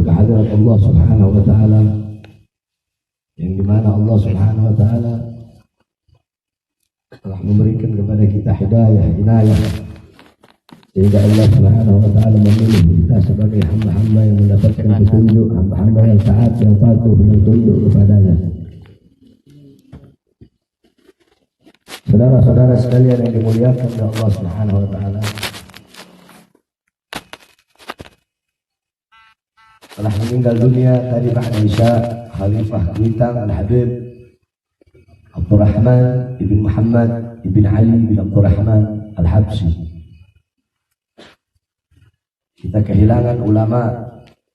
kehadirat Allah Subhanahu wa taala, yang dimana Allah Subhanahu wa taala telah memberikan kepada kita hidayah, inayah, sehingga Allah Subhanahu wa taala memilih kita sebagai hamba-hamba yang mendapatkan petunjuk, hamba-hamba yang taat, yang patuh, yang tunduk kepadanya. Saudara-saudara sekalian yang dimuliakan oleh Allah Subhanahu wa taala, telah meninggal dunia tadi ba'da Isya Khalifah Kuitang Al-Habib Abdurrahman ibn Muhammad ibn Ali bin Abdurrahman Al-Habsyi. Kita kehilangan ulama,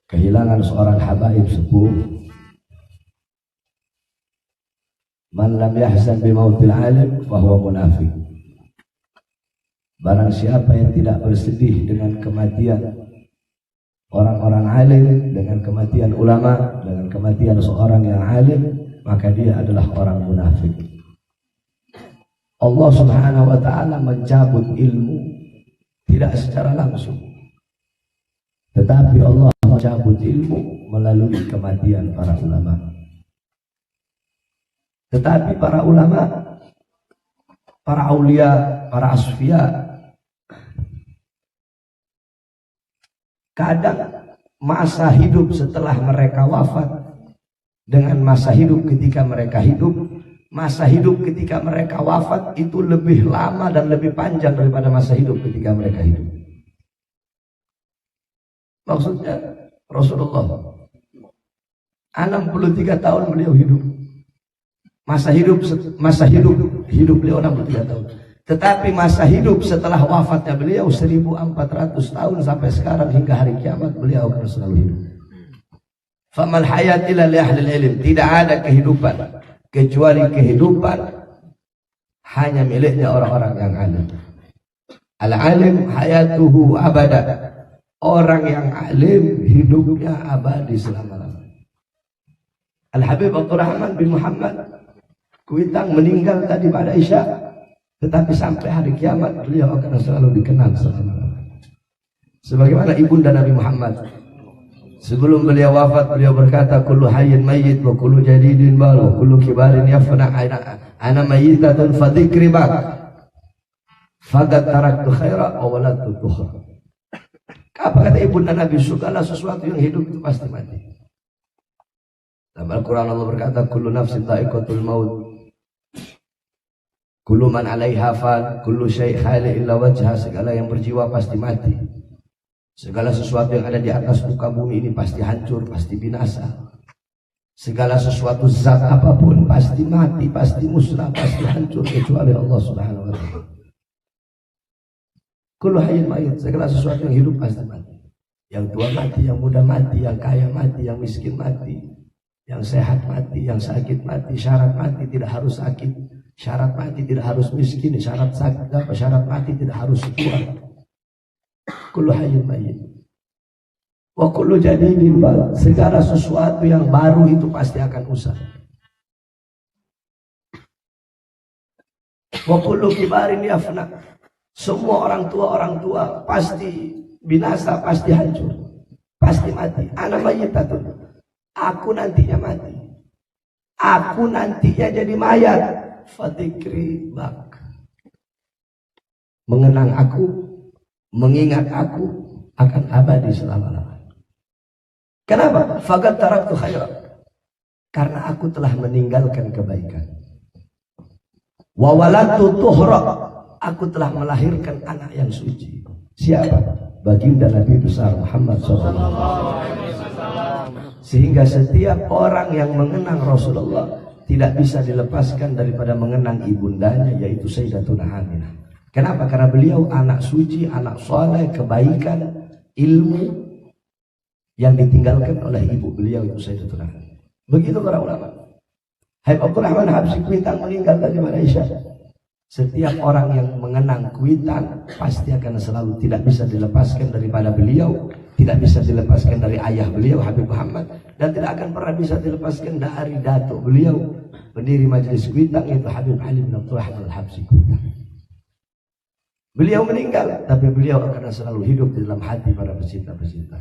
kehilangan seorang habaib sepuh. Man lam yahzan bi mautil alim fahuwa munafiq. Barang siapa yang tidak bersedih dengan kematian orang-orang alim, dengan kematian ulama, dengan kematian seorang yang alim, maka dia adalah orang munafik. Allah Subhanahu wa taala mencabut ilmu tidak secara langsung, tetapi Allah mencabut ilmu melalui kematian para ulama. Tetapi para ulama, para aulia, para asfiya, kadang masa hidup setelah mereka wafat dengan masa hidup ketika mereka hidup, masa hidup ketika mereka wafat itu lebih lama dan lebih panjang daripada masa hidup ketika mereka hidup. Maksudnya Rasulullah 63 tahun beliau hidup. Masa hidup beliau 63 tahun. Tetapi masa hidup setelah wafatnya beliau 1400 tahun sampai sekarang hingga hari kiamat beliau akan selalu hidup. Famal hayat illa li ahli ilm. Tidak ada kehidupan kecuali kehidupan hanya miliknya orang-orang yang alim. Al-alim hayatuhu abada. Orang yang alim hidupnya abadi selama-lamanya. Al-Habib Abdurrahman bin Muhammad Kuitang meninggal tadi pada Isya, tetapi sampai hari kiamat beliau akan selalu dikenal selama-lamanya. Sebagaimana ibunda Nabi Muhammad, sebelum beliau wafat beliau berkata, kullu hayyin mayyit wa kullu jadidin bal wa kullu kibarin yafna, ana mayyitatun fa dzikri bak faqad taraktu khaira wa waladtu tukhra. Apa kata ibunda Nabi? Segala sesuatu yang hidup itu pasti mati. Dalam Al-Quran Allah berkata, kullu nafsin dha'iqatul maut, kullu man 'alaiha fan, kullu syai' khali illa wajha. Segala yang berjiwa pasti mati. Segala sesuatu yang ada di atas muka bumi ini pasti hancur, pasti binasa. Segala sesuatu zat apapun pasti mati, pasti musnah, pasti hancur kecuali Allah Subhanahu wa taala. Kullu hayyin mayyit. Segala sesuatu yang hidup pasti mati. Yang tua mati, yang muda mati, yang kaya mati, yang miskin mati, yang sehat mati, yang sakit mati. Syarat mati tidak harus sakit, syarat mati tidak harus miskin, syarat sakit apa? Syarat mati tidak harus tua. Kullu hayyin mayyit. Wa kullu jadidin bal. Segala sesuatu yang baru itu pasti akan usang. Wa kullu kibarin yafna. Semua orang tua pasti binasa, pasti hancur, pasti mati. Ana mayyitatun. Aku nantinya mati. Aku nantinya jadi mayat. Fadzikri bak. Mengenang aku, mengingat aku akan abadi selama-lamanya. Kenapa? Faqad taraktu khaira. Karena aku telah meninggalkan kebaikan. Wa waladtu tuhra. Aku telah melahirkan anak yang suci. Siapa? Baginda Nabi besar Muhammad SAW. Sehingga setiap orang yang mengenang Rasulullah tidak bisa dilepaskan daripada mengenang ibundanya, yaitu Sayyidatuna Aminah. Kenapa? Karena beliau anak suci, anak soleh, kebaikan, ilmu yang ditinggalkan oleh ibu beliau, itu Sayyidatuna Aminah. Begitu para ulama. Habib Abdurrahman Habsyi Kuitang meninggal tadi pada Isya. Setiap orang yang mengenang Kuitang pasti akan selalu tidak bisa dilepaskan daripada beliau, tidak bisa dilepaskan dari ayah beliau Habib Muhammad, dan tidak akan pernah bisa dilepaskan dari datuk beliau pendiri majelis Kuitang, yaitu Habib Ali bin Abdurrahman Al-Habsyi Kuitang. Beliau meninggal, tapi beliau akan selalu hidup di dalam hati para pecinta-pecinta.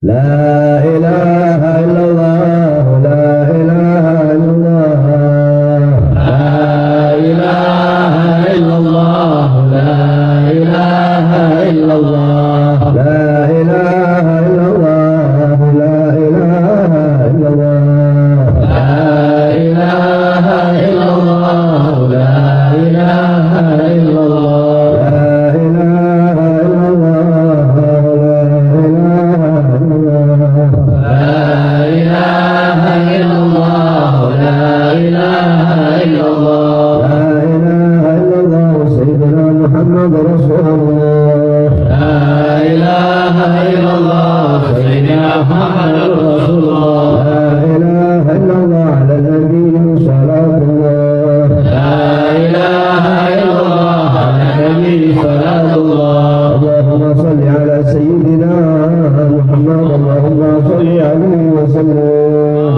لا إله إلا الله لا إله إلا الله لا إله إلا الله لا إله إلا الله لا إله إلا الله لا إله إلا الله لا إله إلا الله لا إله إلا الله لا إله إلا الله لا إله إلا الله لا إله إلا الله لا إله إلا الله سيدنا محمد رسول الله لا إله إلا الله سيدنا محمد رسول الله لا إله إلا الله على النبي صلاة الله لا إله إلا الله على النبي صلاة الله اللهم صل على سيدنا محمد اللهم صل عليه وسلم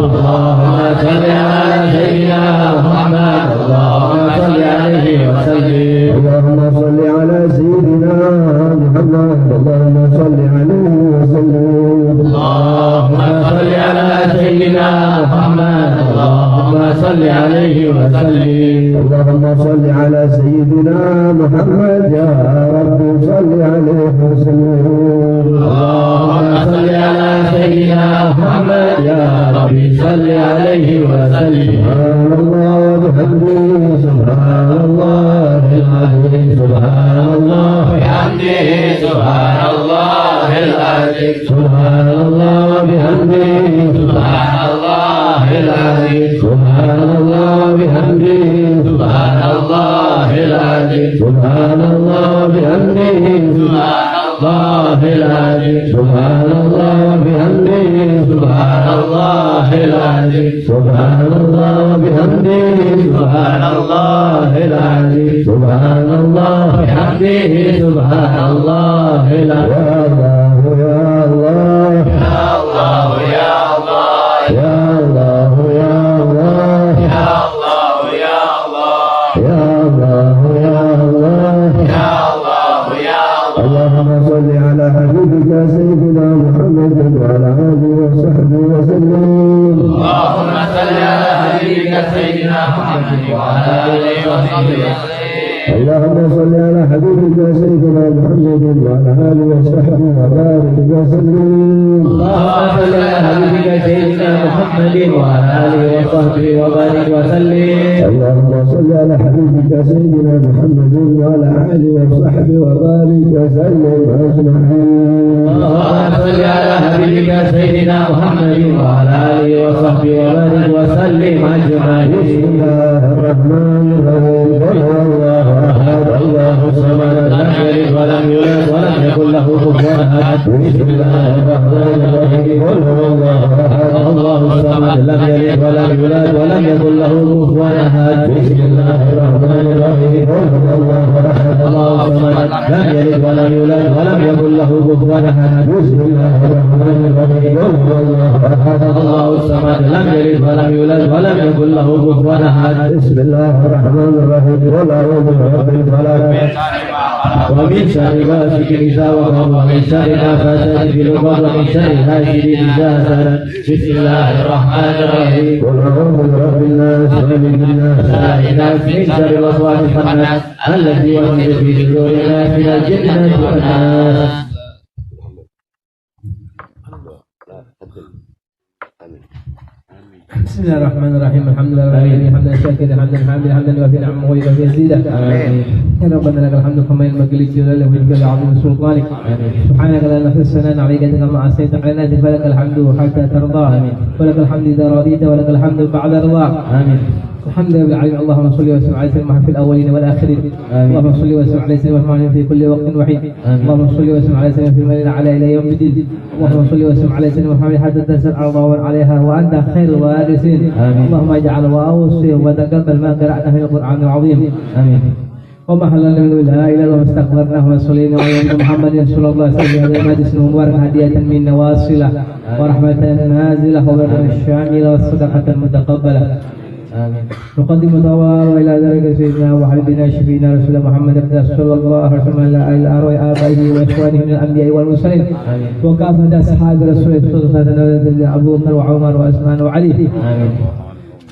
اللهم صل على سيدنا محمد اللهم صل عليه وسلم اللهم صل على سيدنا محمد اللهم صل عليه وسلم اللهم صل على سيدنا محمد اللهم صل عليه وسلم اللهم صل على سيدنا محمد يا رب صل عليه وسلم اللهم صل على سيدنا محمد يا رب صل عليه وسلم سبحان الله وبحمده سبحان الله العظيم سبحان الله وبحمده سبحان الله العظيم سبحان الله وبحمده سبحان الله العظيم سبحان الله وبحمده سبحان الله العظيم سبحان الله وبحمده سبحان الله العظيم سبحان الله وبحمده سبحان الله العظيم سبحان الله وبحمده سبحان الله العظيم سبحان الله وبحمده سبحان الله العظيم يا الله يا الله يا الله يا الله يا الله يا الله يا الله يا الله يا الله يا الله يا الله اللهم صل على حبيبك سيدنا محمد وعلى آله وصحبه وسلم اللهم صل على حبيبك سيدنا محمد وعلى آله وصحبه وسلم اللهم صل على حبيبك سيدنا محمد وعلى آله وصحبه وبارك وسلم اللهم صل على حبيبك سيدنا محمد وعلى آله وصحبه وبارك وسلم اللهم صل على حبيبك سيدنا محمد وعلى آله وصحبه وبارك وسلم أجمعين اللهم صل على حبيبك سيدنا محمد وعلى آله وصحبه وبارك وسلم أجمعين بسم الله الرحمن الرحيم قل هو الله أحد الله الصمد لم يلد ولم يولد ولم يكن له كفوا أحد بسم الله الرحمن الرحيم قل هو الله أحد الله الصمد لم يلد ولم يولد ولم يكن له كفوا أحد بسم الله الرحمن الرحيم قل هو الله أحد الله الصمد لم يلد ولم يولد ولم يكن له كفوا أحد بسم الله الرحمن الرحيم قل هو الله أحد الله الصمد لم يلد ولم يولد ولم يكن له كفوا أحد بسم الله الرحمن الرحيم قل أعوذ برب الفلق ومن شر غاسق إذا وقب ومن شر نفاثات في العقد ومن شر حاسد إذا حسد بسم الله الرحمن الرحيم قل أعوذ برب الناس ملك الناس إله الناس من شر الوسواس الخناس الذي يوسوس في صدور الناس من الجنة والناس. بسم الله الرحمن الرحيم الحمد لله رب العالمين حمدا شاكرا حمدا حامدا حمدا وفي نعمه وفي يزيده امين يا ربنا لك الحمد كما ينبغي لجلاله وجل عظيم سلطانك سبحانك لا نحصي الثناء عليك انت كما اثنيت على نفسك فلك الحمد حتى ترضى امين ولك الحمد اذا رضيت ولك الحمد بعد رضاك امين الحمد لله العالمين اللهم صل وسلم على سيدنا محمد في الاولين والاخرين اللهم صل وسلم على سيدنا محمد في كل وقت وحين اللهم صل وسلم على سيدنا في المدينه على الى يوم الدين اللهم صل وسلم على سيدنا محمد حتى تنسى الارض ومن عليها وانت خير الوارثين اللهم اجعل واوصي وتقبل ما قرانا في القران العظيم امين وما حللنا من لا اله الا الله واستغفرناه وصلينا على محمد صلى الله عليه وسلم هذا المجلس المبارك هديه منا واصله ورحمه نازله وبركه شامله والصدقه المتقبله آمين. نقدم ثواب إلى ذلك سيدنا وحبيبنا شفينا رسول محمد صلى الله عليه وسلم إلى أرواح آبائه وإخوانه من الأنبياء والمرسلين وكافة أصحاب رسول الله أبو بكر وعمر وعثمان وعلي. آمين.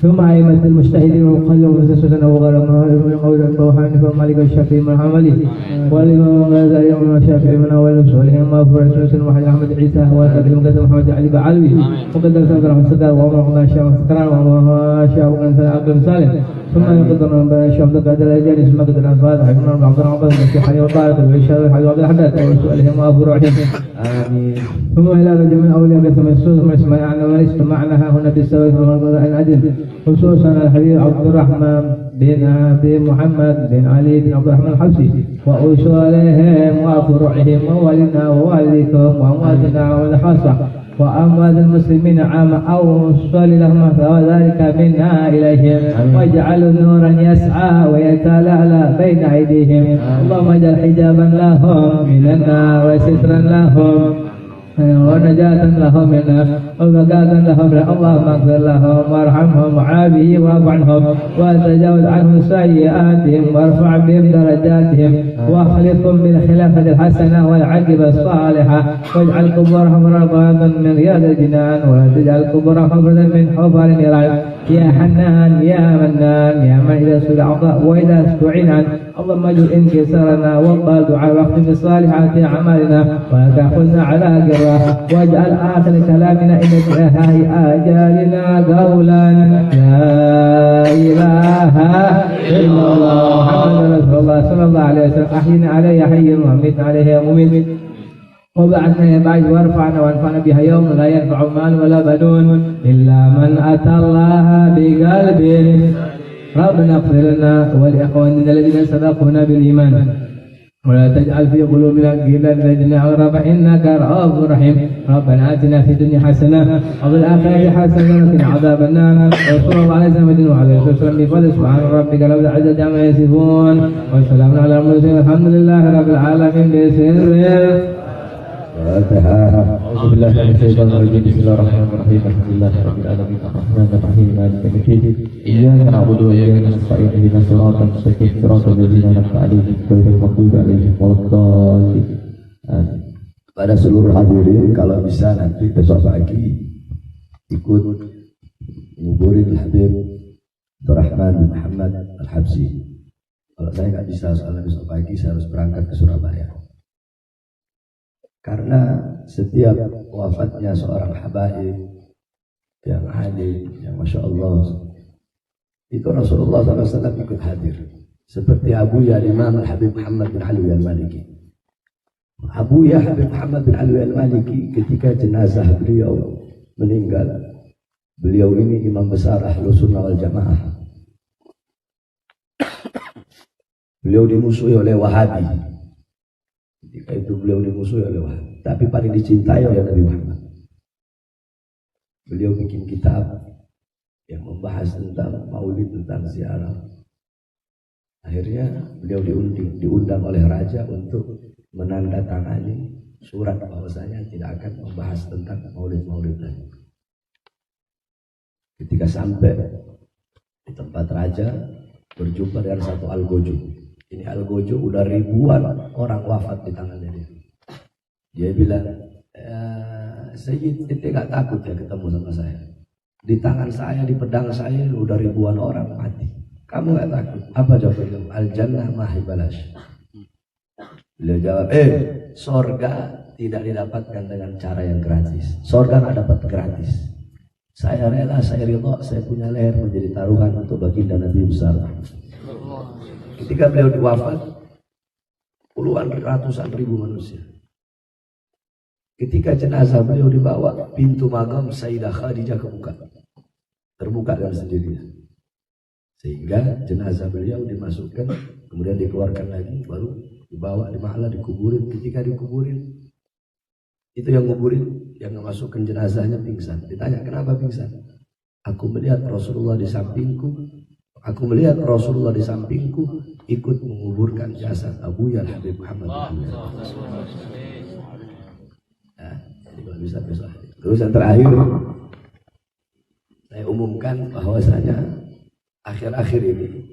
ثم أئمة المجتهدين والقلب ومسسسنا وغيرهم قول البوحاني ومالك الشافعي من حمله والإمام الغزالي ومن الشافعي من أول رسولهم وأبو رسول محمد أحمد عيسى وكذب مقدم محمد علي بعلوي وقدم سيدنا محمد صدر وعمر بن الشام سكران وعمر شاه بن عبد سالم ثم يقدم من الشام قدر الأجاني ثم قدر الأنفاذ حكمنا بن عبد الرحمن بن الشيخ وطارق والعشاء والحي وعبد الحداد وسؤالهم وأبو رعيم. آمين. ثم إلى رجل من أولياء ثم يسوس ثم يسمعنا ويسمعنا هنا بالسوي في العدل خصوصا الحبيب عبد الرحمن بن أبي محمد بن علي بن عبد الرحمن الحبشي وأصولهم وفروعهم ووالدنا ووالدكم وأمواتنا والخاصة وأموات المسلمين عام أوصل لهم وذلك منا إليهم واجعل نورا يسعى ويتلألأ بين أيديهم اللهم اجعل حجابا لهم من النار وسترا لهم ونجاة لهم منا وبقاة لهم اللهم اغفر لهم وارحمهم وعافهم واعف عنهم وتجاوز عنهم سيئاتهم وارفع بهم درجاتهم واخلفهم بالخلافة الحسنة والعاقبة الصالحة واجعل قبورهم روضة من رياض الجنان ولا تجعل قبورهم حفرة من حفر النيران يا حنان يا منان يا من إذا سئل عطاء وإذا استعين اللهم اجعل انكسارنا واقبل دعاء واختم بالصالحات أعمالنا ولا تأخذنا على قرة واجعل آخر كلامنا إن انتهاء آجالنا قولا لا إله إلا الله محمد رسول الله صلى الله عليه وسلم أحينا عليه حي وأميتنا عليه مميت وبعثنا بعد وارفعنا وانفعنا بها يوم لا ينفع مال ولا بنون إلا من أتى الله بقلب ربنا اغفر لنا ولإخواننا الذين سبقونا بالإيمان ولا تجعل في قلوبنا غلا للذين آمنوا إنك رؤوف رحيم ربنا آتنا في الدنيا حسنة وفي الآخرة حسنة وقنا عذاب النار وصلى الله على محمد وعلى آله وسلم بفضل سبحان ربك رب العزة عما يصفون وسلام على المرسلين الحمد لله رب العالمين بسر أعوذ بالله من الشيطان الرجيم بسم الله الرحمن الرحيم الحمد لله رب العالمين الرحمن الرحيم مالك يوم الدين إياك نعبد وإياك نستعين اهدنا الصراط المستقيم صراط الذين أنعمت عليهم غير المغضوب عليهم ولا الضالين. Pada seluruh hadirin, kalau bisa nanti besok pagi ikut nguburin Habib Abdurrahman bin Muhammad Al-Habsyi. Kalau saya nggak bisa soalnya besok pagi saya harus berangkat ke Surabaya. Karena setiap wafatnya seorang habaib yang alim, yang Masya Allah, itu Rasulullah SAW ikut hadir. Seperti Abu Ya Imam Habib Muhammad bin Ali Al-Maliki. Abu Ya Habib Muhammad bin Ali Al-Maliki ketika jenazah beliau meninggal, beliau ini imam besar Ahlus Sunnah wal Jamaah. Beliau dimusuhi oleh Wahabi. Ketika itu beliau dimusuhi oleh Wahabi, tapi paling dicintai oleh Nabi Muhammad. Beliau bikin kitab yang membahas tentang maulid, tentang ziarah. Akhirnya beliau diundang oleh raja untuk menandatangani surat bahwasanya tidak akan membahas tentang maulid-maulid lagi. Ketika sampai di tempat raja, berjumpa dengan satu Al-Gojo. Ini Al-Gojo udah ribuan orang wafat di tangannya dia. Dia bilang, Sayyid, kita gak takut ya ketemu sama saya. Di tangan saya, di pedang saya udah ribuan orang mati. Kamu gak takut? Apa jawabnya? Al-Jannah mahibalash. Beliau jawab, sorga tidak didapatkan dengan cara yang gratis. Sorga gak dapat gratis. Saya rela, saya ridha, saya punya leher menjadi taruhan untuk baginda Nabi besar. Ketika beliau wafat, puluhan ratusan ribu manusia. Ketika jenazah beliau dibawa, pintu makam Sayyidah Khadijah kebuka. Terbuka dengan sendirinya. Sehingga jenazah beliau dimasukkan, kemudian dikeluarkan lagi, baru dibawa di mahala, dikuburin. Ketika dikuburin, itu yang kuburin, yang memasukkan jenazahnya pingsan. Ditanya, kenapa pingsan? Aku melihat Rasulullah di sampingku. Aku melihat Rasulullah di sampingku ikut menguburkan jasad Abu Ya Habib Muhammad. Nah, jadi kalau bisa besok. Terus yang terakhir, saya umumkan bahwasanya akhir-akhir ini